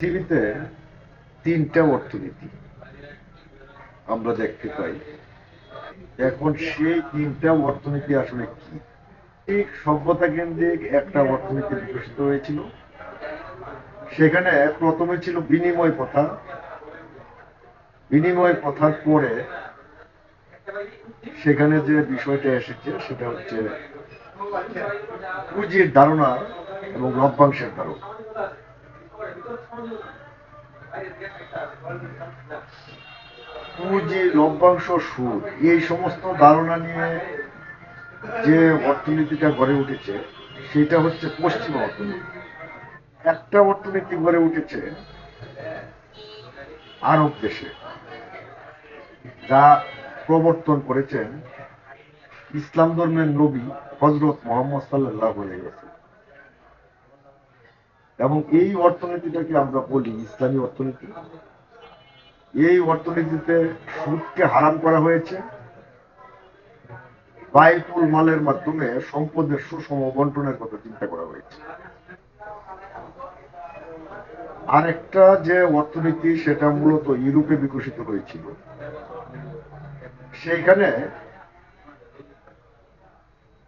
পৃথিবীতে তিনটা অর্থনীতি আমরা দেখতে পাই। এখন সেই তিনটা অর্থনীতি আসলে কি? ঠিক সভ্যতা কেন্দ্রিক একটা অর্থনীতি বিকশিত হয়েছিল। সেখানে প্রথমে ছিল বিনিময় প্রথা। বিনিময় প্রথার পরে সেখানে যে বিষয়টা এসেছে সেটা হচ্ছে পুঁজির ধারণা এবং লভ্যাংশের ধারণা। পুঁজি, লভ্যাংশ, সুদ, এই সমস্ত ধারণা নিয়ে যে অর্থনীতিটা গড়ে উঠেছে সেটা হচ্ছে পশ্চিমা অর্থনীতি। একটা অর্থনীতি গড়ে উঠেছে আরব দেশে, যা প্রবর্তন করেছেন ইসলাম ধর্মের নবী হযরত মুহাম্মদ সাল্লাল্লাহু আলাইহি ওয়াসাল্লাম। এবং এই অর্থনীতিটাকে আমরা বলি ইসলামী অর্থনীতি। এই অর্থনীতিতে সুদকে হারাম করা হয়েছে। বায়তুল মালের মাধ্যমে সম্পদের সুষম বন্টনের কথা চিন্তা করা হয়েছে। আরেকটা যে অর্থনীতি সেটা মূলত ইউরোপে বিকশিত হয়েছিল। সেইখানে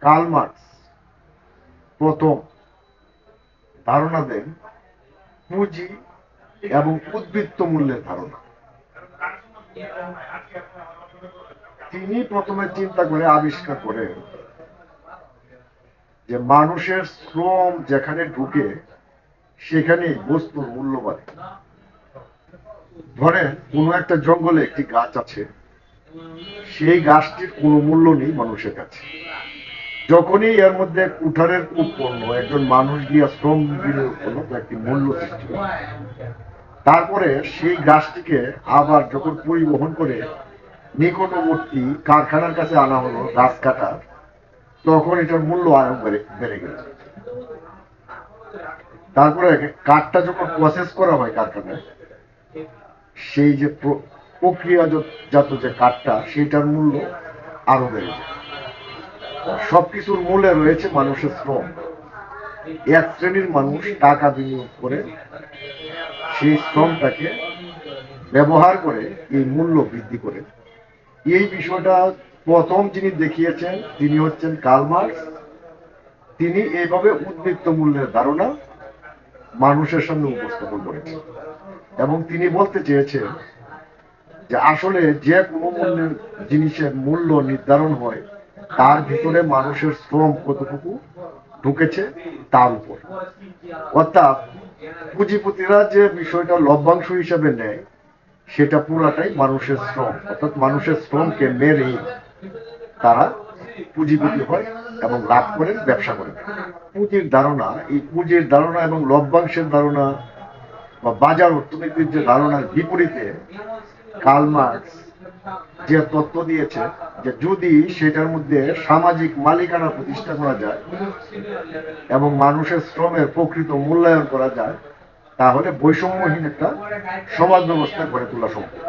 কার্ল মার্কস প্রথম ধারণা দেন পুঁজি এবং উদ্বৃত্ত মূল্যের ধারণা। তিনি প্রথমে চিন্তা করে আবিষ্কার করেন যে মানুষের শ্রম যেখানে ঢুকে সেখানে বস্তুর মূল্য বাড়ে। ধরেন কোন একটা জঙ্গলে একটি গাছ আছে, সেই গাছটির কোনো মূল্য নেই মানুষের কাছে। যখনই এর মধ্যে কুঠারের উৎপন্ন, একজন মানুষ গিয়া শ্রম বিনিয়োগ করলো, একটি মূল্য সৃষ্টি হলো। তারপরে সেই গাছটিকে আবার যখন পরিবহন করে নিকটবর্তী কারখানার কাছে আনা হলো গাছ কাটার, তখন এটার মূল্য আরো বেড়ে গেল। তারপরে কাঠটা যখন প্রসেস করা হয় কারখানায়, সেই যে প্রক্রিয়াজাত যে কাঠটা, সেটার মূল্য আরো বেড়ে যায়। সবকিছুর মূলে রয়েছে মানুষের শ্রম। এক শ্রেণীর মানুষ টাকা বিনিয়োগ করে সেই শ্রমটাকে ব্যবহার করে এই মূল্য বৃদ্ধি করে। এই বিষয়টা প্রথম যিনি দেখিয়েছেন তিনি হচ্ছেন কার্ল মার্কস। তিনি এইভাবে উদ্বৃত্ত মূল্যের ধারণা মানুষের সামনে উপস্থাপন করেছেন এবং তিনি বলতে চেয়েছেন যে আসলে যে কোনো মূল্যের জিনিসের মূল্য নির্ধারণ হয় তার ভিতরে মানুষের শ্রম কতটুকু ঢুকেছে তার উপর। অর্থাৎ পুঁজিপতিরা যে বিষয়টা লভ্যাংশ হিসাবে নেয় সেটা পুরাটাই মানুষের শ্রম, অর্থাৎ মানুষের শ্রমকে মেরে তারা পুঁজিপতি হয় এবং লাভ করেন, ব্যবসা করেন। পুঁজির ধারণা, এই পুঁজির ধারণা এবং লভ্যাংশের ধারণা বা বাজার অর্থনীতির যে ধারণার বিপরীতে কার্ল মার্কস যে তত্ত্ব দিয়েছে যে যদি সেটার মধ্যে সামাজিক মালিকানা প্রতিষ্ঠা করা যায় এবং মানুষের শ্রমের প্রকৃত মূল্যায়ন করা যায়, তাহলে বৈষম্যহীন একটা সমাজ ব্যবস্থা গড়ে তোলা সম্ভব।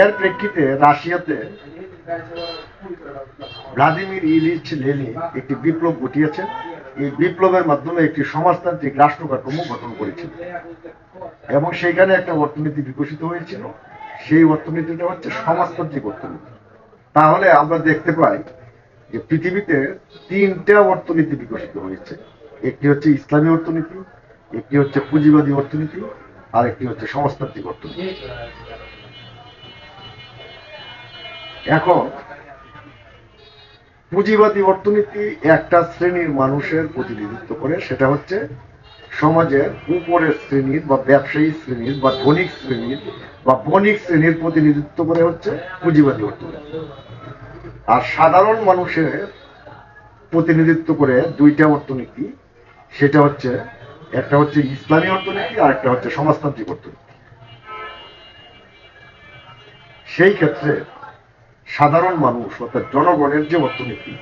এর প্রেক্ষিতে রাশিয়াতে ভ্লাদিমির ইলিচ লেনিন একটি বিপ্লব ঘটিয়েছেন। এই বিপ্লবের মাধ্যমে একটি সমাজতান্ত্রিক রাষ্ট্র কাঠামো গঠন করেছিল এবং সেখানে একটা অর্থনীতি বিকশিত হয়েছিল। সেই অর্থনীতিটা হচ্ছে সমাজতান্ত্রিক অর্থনীতি। তাহলে আমরা দেখতে পাই যে পৃথিবীতে তিনটা অর্থনীতি বিকশিত হয়েছে। একটি হচ্ছে ইসলামী অর্থনীতি, একটি হচ্ছে পুঁজিবাদী অর্থনীতি, আর একটি হচ্ছে সমাজতান্ত্রিক অর্থনীতি। এখন পুঁজিবাদী অর্থনীতি একটা শ্রেণীর মানুষের প্রতিনিধিত্ব করে, সেটা হচ্ছে সমাজের উপরের শ্রেণীর বা ব্যবসায়ী শ্রেণীর বা ধনিক শ্রেণীর বা বণিক শ্রেণীর প্রতিনিধিত্ব করে হচ্ছে পুঁজিবাদী অর্থনীতি। আর সাধারণ মানুষের প্রতিনিধিত্ব করে দুইটা অর্থনীতি, সেটা হচ্ছে একটা হচ্ছে ইসলামী অর্থনীতি আর একটা হচ্ছে সমাজতান্ত্রিক অর্থনীতি। সেই ক্ষেত্রে সাধারণ মানুষ অর্থাৎ জনগণের যে অর্থনীতি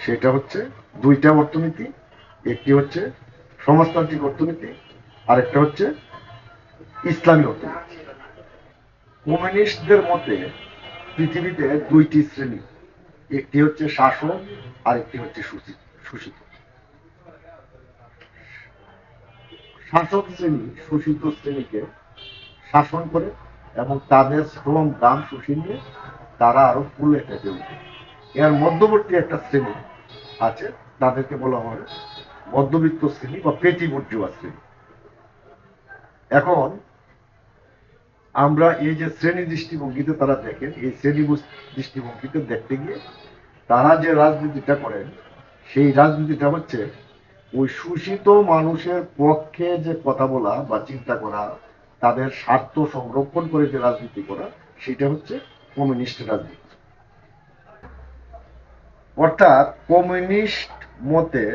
সেটা হচ্ছে দুইটা অর্থনীতি। একটি হচ্ছে সমাজতান্ত্রিক অর্থনীতি আর একটা হচ্ছে ইসলামী অর্থনীতি। কমিউনিস্টদের মতে পৃথিবীতে দুইটি শ্রেণী, একটি হচ্ছে শাসক আর একটি হচ্ছে শোষিত। শাসক শ্রেণী শোষিত শ্রেণীকে শাসন করে এবং তাদের শ্রম দাম শুষে নিয়ে তারা আরো ফুলে ফেটে উঠে। এর মধ্যবর্তী একটা শ্রেণী আছে, তাদেরকে বলা হয় মধ্যবিত্ত শ্রেণী বা পেটি বুর্জুয়া শ্রেণী। এখন আমরা এই যে শ্রেণী দৃষ্টিভঙ্গিতে তারা দেখেন, এই শ্রেণী দৃষ্টিভঙ্গিতে দেখতে গিয়ে তারা যে রাজনীতিটা করেন, সেই রাজনীতিটা হচ্ছে ওই শোষিত মানুষের পক্ষে যে কথা বলা বা চিন্তা করা, তাদের স্বার্থ সংরক্ষণ করে যে রাজনীতি করা, সেটা হচ্ছে কমিউনিস্ট রাজনীতি। অর্থাৎ কমিউনিস্ট মতে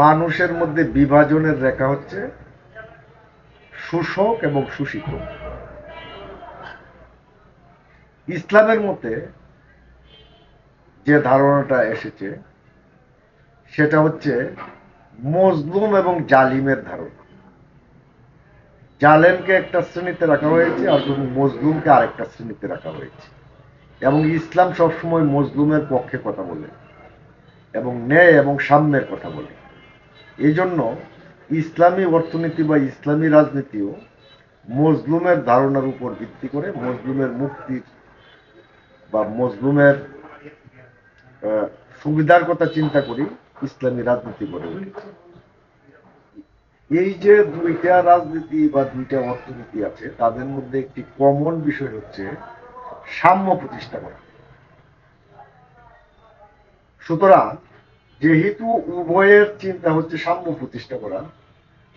মানুষের মধ্যে বিভাজনের রেখা হচ্ছে শোষক এবং শোষিত। ইসলামের মতে যে ধারণাটা এসেছে সেটা হচ্ছে মজলুম এবং জালিমের ধারণা। জালেমকে একটা শ্রেণীতে রাখা হয়েছে আর মজলুমকে আরেকটা শ্রেণীতে রাখা হয়েছে। এবং ইসলাম সবসময় মজলুমের পক্ষে কথা বলে এবং ন্যায় এবং সাম্যের কথা বলে। এই জন্য ইসলামী অর্থনীতি বা ইসলামী রাজনীতিও মজলুমের ধারণার উপর ভিত্তি করে মজলুমের মুক্তির বা মজলুমের সুবিধার কথা চিন্তা করি ইসলামী রাজনীতি গড়ে উঠেছে। এই যে দুইটা রাজনীতি বা দুইটা অর্থনীতি আছে, তাদের মধ্যে একটি কমন বিষয় হচ্ছে সাম্য প্রতিষ্ঠা করা। সুতরাং যেহেতু উভয়ের চিন্তা হচ্ছে সাম্য প্রতিষ্ঠা করা,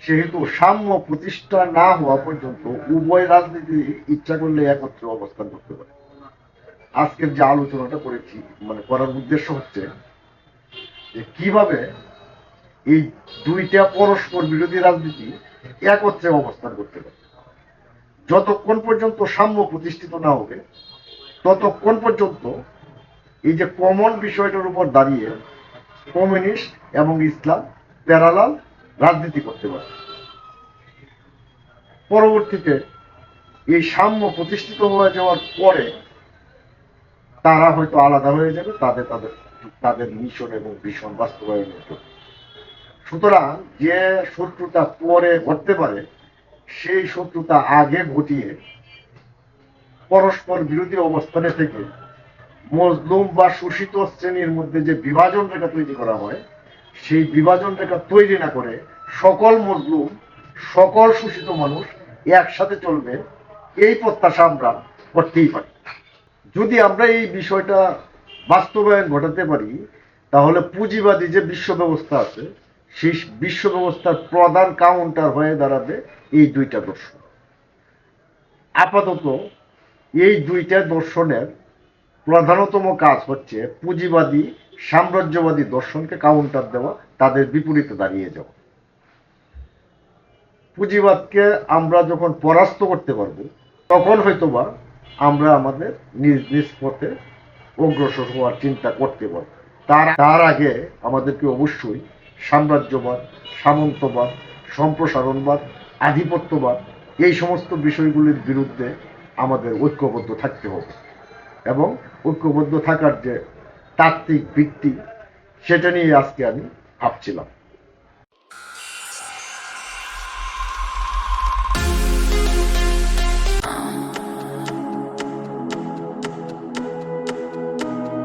সেহেতু সাম্য প্রতিষ্ঠা না হওয়া পর্যন্ত উভয় রাজনীতি ইচ্ছা করলে একত্রে অবস্থান করতে পারে। আজকের যে আলোচনাটা করেছি, মানে করার উদ্দেশ্য হচ্ছে যে কিভাবে এই দুইটা পরস্পর বিরোধী রাজনীতি একত্রে অবস্থান করতে পারে। যতক্ষণ পর্যন্ত সাম্য প্রতিষ্ঠিত না হবে, ততক্ষণ পর্যন্ত এই যে কমন বিষয়টার উপর দাঁড়িয়ে কমিউনিস্ট এবং ইসলাম প্যারালাল রাজনীতি করতে পারে। পরবর্তীতে এই সাম্য প্রতিষ্ঠিত হয়ে যাওয়ার পরে তারা হয়তো আলাদা হয়ে যাবে, তাদের তাদের তাদের মিশন এবং ভীষণ বাস্তবায়নের জন্য। সুতরাং যে শত্রুতা পরে ঘটতে পারে, সেই শত্রুতা আগে ঘটিয়ে পরস্পর বিরোধী অবস্থানে থেকে মজলুম বা শোষিত শ্রেণীর মধ্যে যে বিভাজন রেখা তৈরি করা হয়, সেই বিভাজন রেখা তৈরি না করে সকল মজলুম, সকল শোষিত মানুষ একসাথে চলবে, এই প্রত্যাশা আমরা করতেই পারি। যদি আমরা এই বিষয়টা বাস্তবায়ন ঘটাতে পারি, তাহলে পুঁজিবাদী যে বিশ্ব ব্যবস্থা আছে, সেই বিশ্ব ব্যবস্থার প্রধান কাউন্টার হয়ে দাঁড়াবে এই দুইটা দর্শন। আপাতত এই দুইটা দর্শনের প্রধানতম কাজ হচ্ছে পুঁজিবাদী সাম্রাজ্যবাদী দর্শনকে কাউন্টার দেওয়া, তাদের বিপরীতে দাঁড়িয়ে যাওয়া। পুঁজিবাদকে আমরা যখন পরাস্ত করতে পারবো, তখন হয়তোবা আমরা আমাদের নিজ নিজ পথে অগ্রসর হওয়ার চিন্তা করতে পারবো। তার আগে আমাদেরকে অবশ্যই সাম্রাজ্যবাদ, সামন্তবাদ, সম্প্রসারণবাদ, আধিপত্যবাদ, এই সমস্ত বিষয়গুলির বিরুদ্ধে আমাদের ঐক্যবদ্ধ থাকতে হবে। এবং ঐক্যবদ্ধ থাকার যে তাত্ত্বিক ভিত্তি, সেটা নিয়ে আজকে আমি ভাবছিলাম।